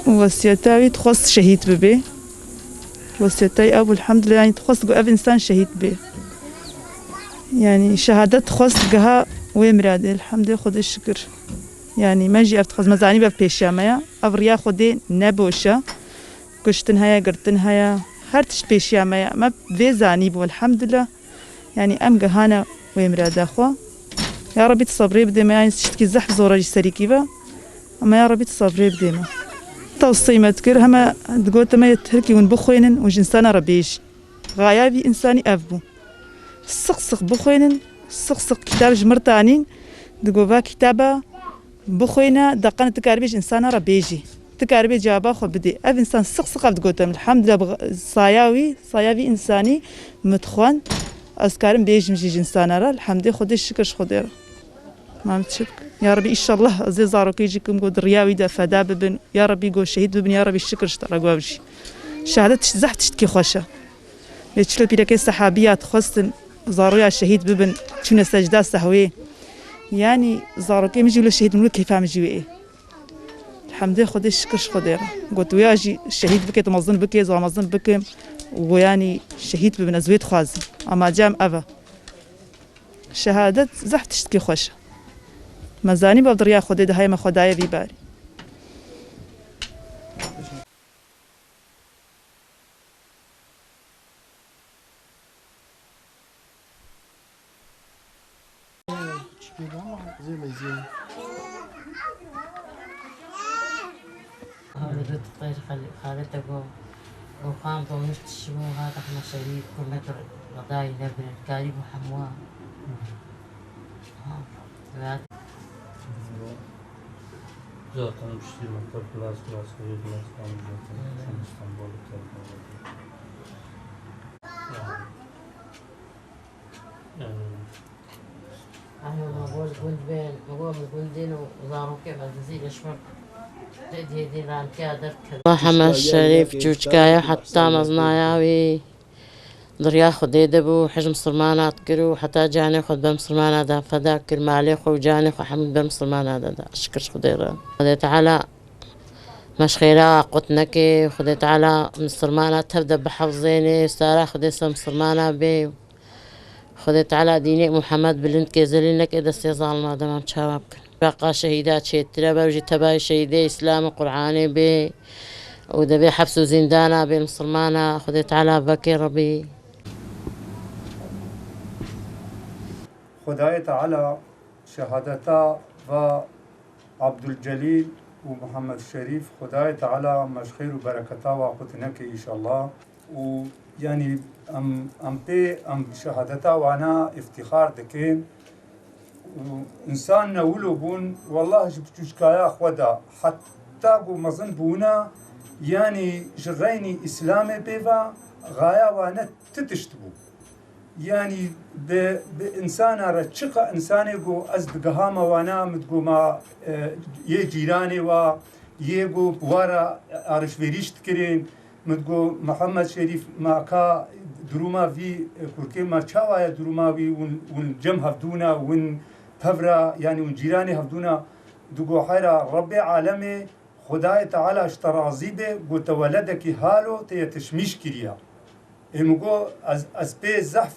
وصيتاوي تخص شهيد ببي وصيتاي أبو الحمد لله يعني تخص أب إنسان شهيد بي يعني شهادة تخص جها ومراد الحمد لله خد الشكر يعني ما جي أفتخذ مزاني ببيشامية أفريا خدي نبوشة كشتن هيا قرتن هيا هرتش بيشامية ما بيزاني بو الحمد لله يعني أم جهانا ومراد أخوا يا ربي تصبري بديما يعني تشتكي زح زورا سريكي با أما يا ربي تصبري بديما توصيمة تكر هما تقول تما يتهركي ونبخوينن وجنسانا ربيش غايابي إنساني أفبو سقسق بخوينن سقسق كتاب جمرتانين تقول با كتابة بخوينا دقنا تكاربيش إنسانا ربيجي تكاربي جابا خو بدي أف إنسان سقسق تقول تم الحمد لله صاياوي إنساني متخوان أسكارم بيجي مجي جنسانا را الحمد لله خدي الشكر خدي ما متشك يا ربي إن شاء الله زي زاروك يجيكم قد رياوي دا فدا ببن يا ربي قو شهيد ببن يا ربي الشكر اشترى قوابشي شهادة زح تشتكي خوشة ليتشلو بيركي صحابيات خصن زارويا شهيد ببن شون سجدة سهوي يعني زاروك يمجي له شهيد ملوك كيف عمجي ايه الحمد لله خدي الشكر خدي قلت وياجي شهيد بكي تمظن بكي زامظن بكي ويعني شهيد ببن أزويت خوازم أما جام أبا شهادة زح تشتكي خوشة مزاني بقدر يا خدي ده هاي ما خدايا بيباري هذا الطير خالته وقام بونشت الشمو هذا احنا شريك كنا غداي نبن الكاري وحمواه zaten işte maktab klas hayır klas falan zaten İstanbul'da أنا بقول قلت بين بقول قلدين وزاروا كيف الجزيرة الأشمر تدي ران كادر محمد الشريف جوجكايا حتى مزناياوي دريا خدي دبو حجم سلمانات كرو حتى جاني خد بمسلمانات دا فذاكر مالي خو جاني خو حمد بمسلمانات دا شكر خديرا خدي تعالى مش خيرا قطنكي خدي تعالى مسلمانات تبدا بحفظيني سارة خدي سم مسلمانات بي خدي تعالى ديني محمد بلند كيزلينك إذا استيظال ما دام شبابك بقى شهيدات شيترا بوجي تباي شهيدي إسلام قرآني بي ودبي حبس زندانا بالمسلمانة خدي تعالى بكي ربي خدای تعالی شهادتا و عبدالجلیل و محمد شریف خدای تعالی مشخیر و برکتا و قطنک ایشالله و يعني ام شهادتا وانا افتخار دكين وانسان نولو بون والله جبتوش كايا خدا حتى قو مظن بونا يعني جريني اسلامي بيفا غايا وانا تتشتبو يعني بإنسان رتشقة إنساني جو أزد قهامة وانا متقو ما يجيراني و يجو بوارا أرشفيريش تكرين متقو محمد شريف ما كا دروما في كوركي ما تشاوية دروما في ونجم هفدونا ون تفرا يعني ونجيراني هفدونا دقو حيرا ربي عالمي خداي تعالى اشترازي به قو تولدك هالو تيتشميش كريا مگو از پی زحف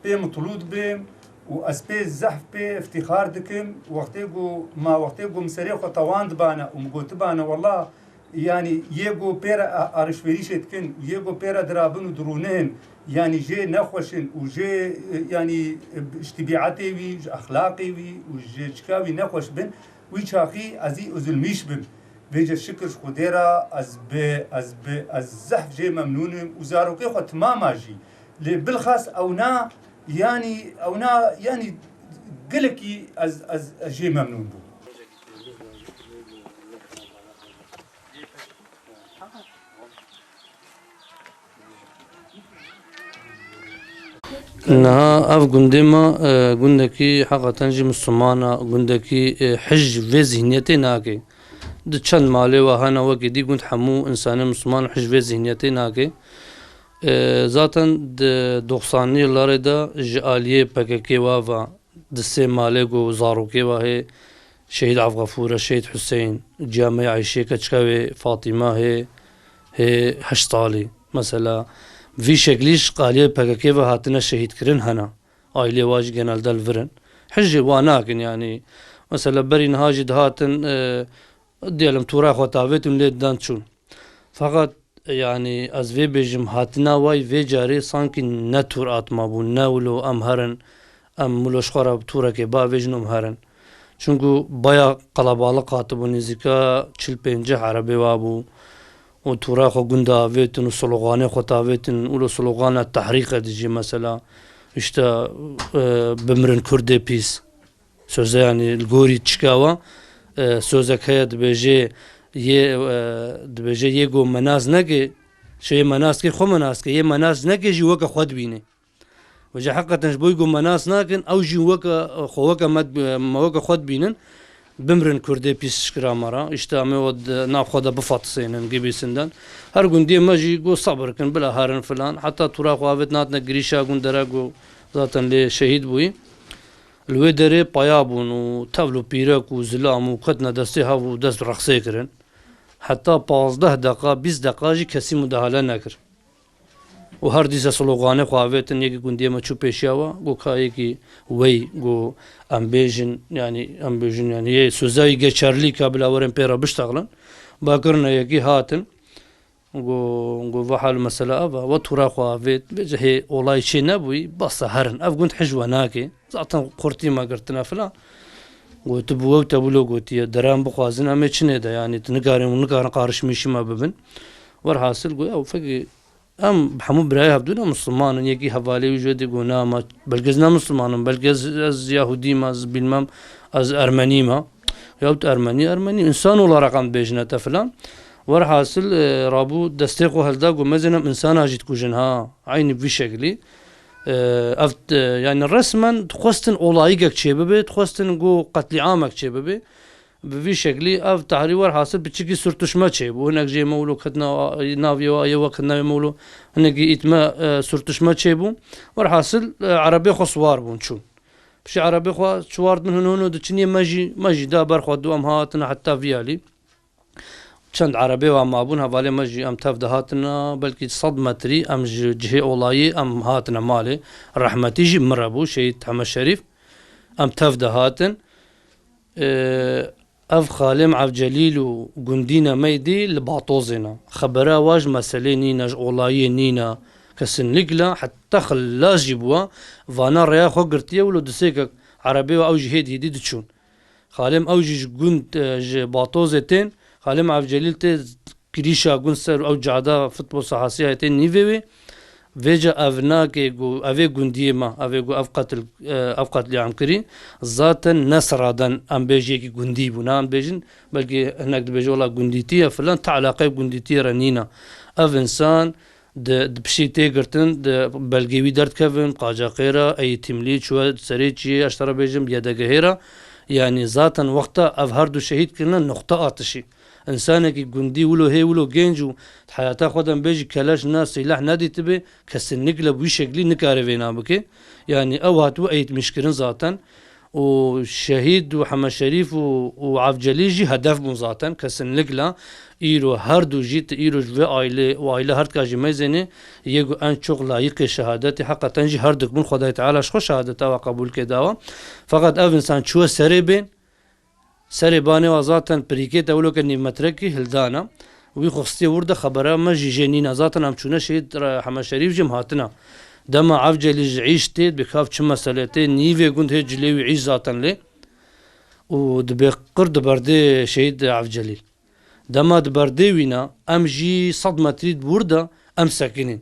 پی مطلوب بیم و از پی زحف پی افتخار دکم وقتی گو مسری خو تواند بانه و مگو تبانه والله يعني يجو بيرا أرشفريشت كن يجو بيرا درابن ودرونين يعني جي نخوشن وجي يعني اشتبيعاتي وي أخلاقي وي وجي شكاوي نخوش بن ويشاقي أزي أزلميش بن بيجا الشكر خديرا از زحف جي ممنون وزاروكي خو تماما جي بالخاص أونا يعني قلكي از جي ممنون بو إنها أف قندما قندكي حقا تنجي مسلمانا قندكي حج في ذهنيتي ناكي دچند مالي وهانا وكي دي قند حمو إنسان مسلمان حج في ذهنيتي ناكي ذاتا 90 يılları da جالية PKK وافا دسي مالي قو زاروكي وهي شهيد عبد غفور الشهيد حسين جامع عيشة كتشكاوي فاطمة هي 8 طالي مثلا في شكليش قاليه بكيف هاتنا شهيد كرن هنا عائلة واج جنال دالفرن حجة واناكن يعني مثلا برين هاجد هاتن ديالم تورا خطاوتن ليد دانشون فقط يعني از في بيجم هاتنا واي في جاري سانكي نتور اتما بو ناولو ام هرن ام ملوش خراب تورا كي با فيجنوم هرن چونكو بايا قلبالق هاتبو نزيكا 45 عربي وابو و تورا خو گندا ويتن سلوغاني خطاوتن ولو سلوغان التحريق ديجي مثلا اشتا بمرن كردي بيس سوزا يعني الغوري تشكاوا سوزا كيا دبيجي دبيجي يگو مناز نگه شي مناز كي خو مناز كي يه مناز نگه جي وكا خود بينه وجا حقا جبويگو مناز ناكن او جي وكا خو وكا مد وكا خود بينن بمرن كردي بيس شكرا مرا اشتا مود ناف خودا بفاطسينن جيبي سندن هر گوندي ماجي گو صبر كن بلا هارن فلان حتى تورا خوافت ناتنا گريشا گوندرا گو ذاتن لي شهيد بوي الويدري بايابون و تابلو بيرك و زلام و قدنا دستي هاو دست رقصي كرن حتى 15 دقيقة 20 دقيقة جي كسي مداهلة نكر و هر ديسا سلوغاني خواهوتن يكي گوندي ما چو پیشياوا گو كايكي وي گو امبيجن يعني يه سوزاي گچرلي كابل اورن پيرا بشتغلن باكرنا يكي هاتن گو وحال مسألة أبا وطورا خواهوت بجه هي اولاي چي نبوي بس هرن اف گوند حجوة ناكي زاتن قرتي ما قرتنا فلان گو تبوو تبولو گوتي درام بخوازن امي چنه ده يعني تنقارن قارش ميشي ما ببن ورحاصل گو او فقي ام بحمو براي هبدونا مسلمان يكي حوالي وجودي گو ناما بلگزنا مسلمان بلگز از يهودي ما از بالمام از ارمني ما يوت ارمني انسان ولا رقم بيجنته فلان ورحاصل رابو دستيقو هلدا گو مزنم انسان اجيت كوجنها عيني بشكلي افت يعني رسما تخستن اولايقك شبابي تخستن گو قتل عامك شبابي بفي شكلي اف تحريور حاصل بتشكي سرتشما شيبو هناك جي مولو كتنا نافيو ايوا كنا مولو هناك اتما سرتشما شيبو ورحاصل عربي خصوار بون شو بشي عربي خو شوار من هنا دچني ماجي دابر خو دو ام هاتنا حتى فيالي چند عربي وام ابون حواله مجي ام تف دهاتنا بلكي صدمتري ام جهي اولاي ام هاتنا مالي رحمتي جي مربو شهيد حمد شريف ام تف دهاتن اف خالم عبد جليل وجندينا ميدي لباطوزنا خبرا واج مسألة نينا اولاي نينا كسن لقلا حتى خلاص جيبوا فانا ريا خو قرتيه ولو دسيك عربي او جهيد يدي دشون خالم او جند باطوزتين خالم عبد جليل تي كريشا گونسر او جادا فوتبول صحاسيه تي نيفي فيجا افناكي جو افي گونديما افي جو افقت عم كري ذاتا نصرادن ام بيجي كي گوندي بنا ام بيجن بلكي هناك بيجي والله گونديتيه فلان تعلاقه گونديتيه رنينا اف انسان د بشيتي قرتن د بلغيوي درد كفن قاجا قيرا اي تملي شو سريتشي اشترى بيجم بيدا قهيرا يعني ذاتا وقتا اف هردو شهيد كنا نقطه اتشي انسانك گوندي ولو هي ولو گنجو حياته خودم بيجي كلاش ناس سلاح نادي تبي كسن نقلب وشكلي نكاري فينا بك يعني او هاتو ايت مشكرين ذاتا وشهيد وحمد شريف وعبد جليجي هدف من ذاتا كسن نقلا ايرو هردو جيت ايرو في عائله وعائله هرد كاجي ميزني يجو ان شغل لايق شهادتي حق تنجي هردك من خدای تعالى شخو شهادته وقبول كداوا فقط اف انسان شو سربين سربانه وذاتا بريكيت اولو كني متركي هلدانا وي خصتي ورده خبره ما جيجينينا ذاتا ام شونه شهيد حمد شريف جمهاتنا دما عفجلي عيشتي بخاف چ مسالتي نيفي گوند هجلي عيش ذاتا لي ودبقر دبرده شهيد عفجلي دما دبرده وينا ام جي صدمه تريد ورده ام ساكنين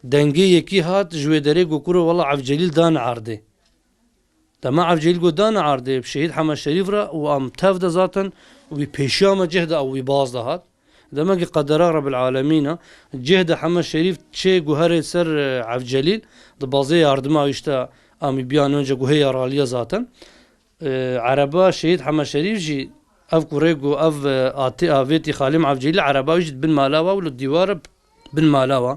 دنگي يكي هات جويدري گوكرو والله عفجلي دان عرضي دما عفجلي گو دان عرضي بشهيد حمد شريف را وام تفد ذاتا وبيشام جهد او باز هات دما قدر رب العالمين جهد حمد شريف تشي جوهر سر عفجليل دبازي يردما يشتا ام بيان önce جوهي راليه ذاتا عربا شهيد حمد شريف جي اف كوريجو اف اتي افيتي خالم عفجليل عربا يجد بن مالاوا ولا الديوار بن مالاوا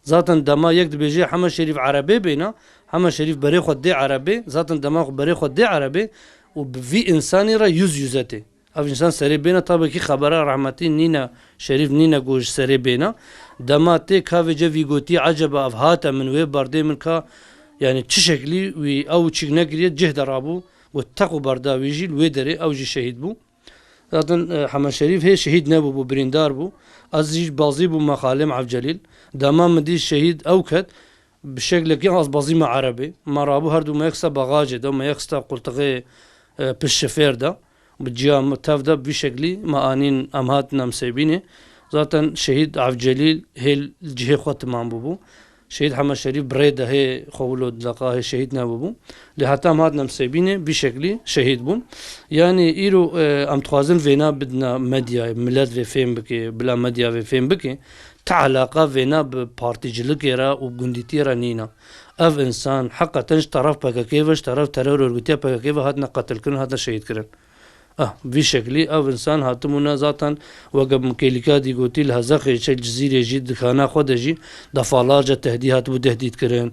ذاتا دما يكد بيجي حمد شريف عربي بينا حمد شريف بري خد دي عربي ذاتا دما بري خد دي عربي و بفي إنساني را yüzete. Ev insan seri bena tabii ki habera rahmeti nina şerif nina goş seri bena damate kavece vigoti acaba ev hata min ve barde min ka yani çi şekli ve ev çi negriye cehdarabu ve taku barda vijil ve deri ev ji şehit bu. Zaten Haman Şerif he şehit ne bu birindar bu. Aziz bazı bu makalem Avcelil. Damam medi şehit evket بشكل كي از بازي مع عربي مرابو هردو ما يخسا باغاجي دو ما يخسا قلتغي بالشفير دا بجيا متافدا بشكلي ما انين امهاتنا مسيبيني zaten şehit Avcelil hel cihe xot man bu şehit Haman Şerif breda he xovlo dlaqa he şehit ne bu li hatta madna مسيبيني بشكلي şehit bu yani iro am twazin vena bidna medya millet ve fem biki bla medya ve fem biki تعلقة فينا ببارتيجلك يرا وجنديتي رانينا اف انسان حقا طرف بقى كيفش طرف ترور ورغتي بقى كيف هاتنا قتل كن هذا شهيد كرن في شكلي اف انسان هاتمونا ذاتا وقب مكيلكا دي قوتي لها زخي الجزيرة جد خانا خودجي دفالاجة تهديدات وتهديد كرن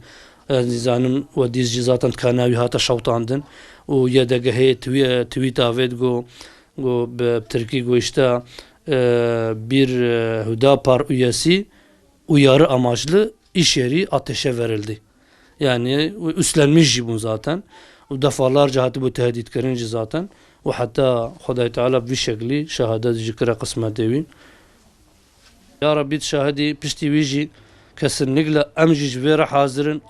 نزانم وديز جزاتا كاناوي هاتا شوطاندن ويدقى هي تويتا فيد جو بتركي جو اشتا bir Hüdapar üyesi uyarı amaçlı iş yeri ateşe verildi. Yani üstlenmiş bu zaten. Defalarca hatta bu tehdit kerince zaten. Ve hatta Huday Teala bir şekli şehadet zikre kısmet evin. Ya Rabbi şahidi pişti vici kesinlikle emciş vera hazırın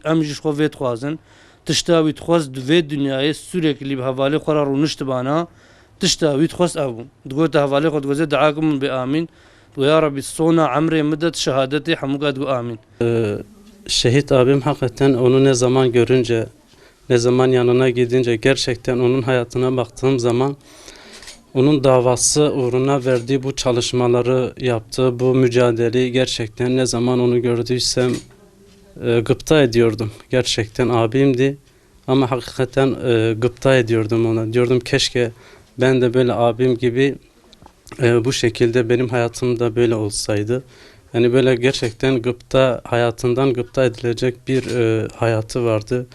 emciş kuvvet khazın tiştavi tkhaz ve dünyaya sürekli bir havale karar olmuştu bana. تشتهي تخص أبو تقول تهفالي خد وزيد دعاكم بآمين ويا ربي الصونة عمري مدة şehadeti حموقات آمين. Şehit abim hakikaten onu ne zaman görünce, ne zaman yanına gidince gerçekten onun hayatına baktığım zaman onun davası uğruna verdiği bu çalışmaları yaptığı bu mücadeleyi gerçekten ne zaman onu gördüysem gıpta ediyordum. Gerçekten abimdi ama hakikaten gıpta ediyordum ona. Diyordum keşke ben de böyle abim gibi bu şekilde benim hayatım da böyle olsaydı. Yani böyle gerçekten hayatından gıpta edilecek bir hayatı vardı.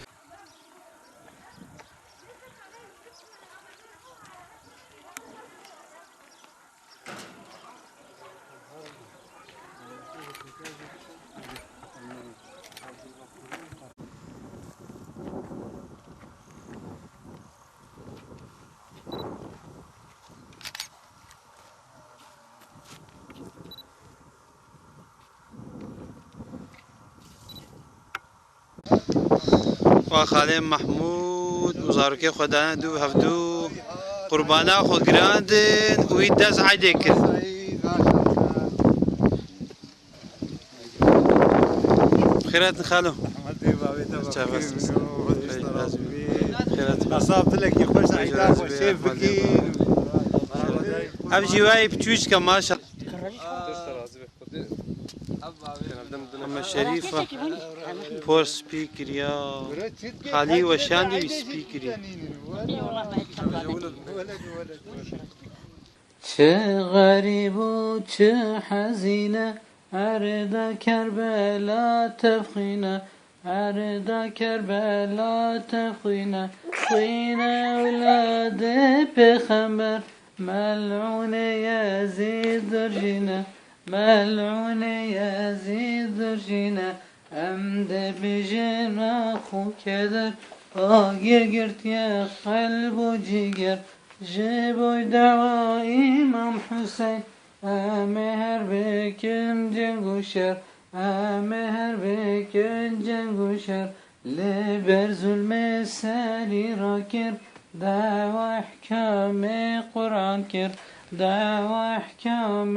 خالد محمود وزاركي خدانا دو هفدو قربانا خو جراندن ويداز عيدك خيرات خالو خيرات أصابت لك يخش عيداك وشيف بكين أبجي واي بتويش كما شاء أما شريفة بور سبيكر يا خالي وشاندي سبيكري چه غریب و چه حزینه ارد کربلا تفخینه ارد کربلا تفخینه خینه اولاد پیغمبر ملعون یزید درجینه ملعون یزید درجینه امد بجنا خو کدر آگیر گرت یا قلب و جگر جبوی دعوا امام حسین امهر بکن جنگ و شر امهر بکن جنگ و شر لبر ظلم سری را کر دعوا احکام قرآن کر دعوا احکام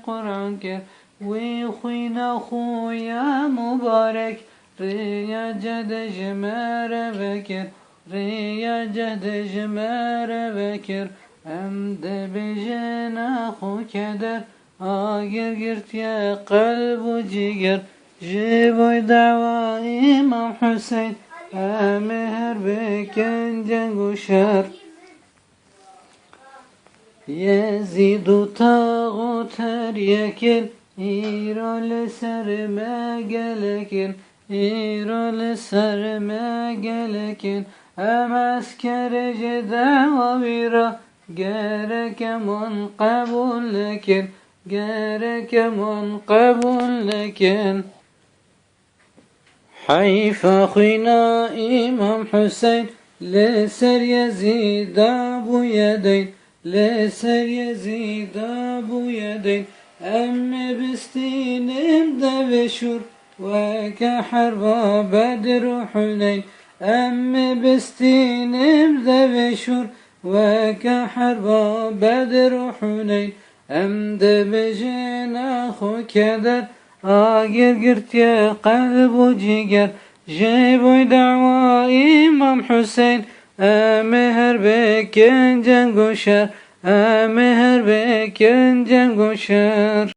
قرآن کر وی خوینا خویا مبارک ریا جد جمر بکر ریا جد جمر بکر امد بجنا خو کدر آگر گرت یا قلب و جگر جبوی دعوا امام حسین امهر بکن جنگ و شر يزيد طاغوت يكل إيرال سر ما قلكن إيرال سر ما قلكن أمسكر جدا وبيرا جارك من قبول لكن جارك من قبول لكن حيف أخينا إمام حسين لسر يزيد أبو يدين لسر يزيد أبو يدين أم بستين امدى بشور وكحرب بدر حنين أم بستين امدى بشور وكحرب بدر حنين أم دبجنا خو كدر آجر قرت يا قلب وجيجر جيبوا دعوة إمام حسين أمهر بك جنگ و شر أمهر بك جنگ و شر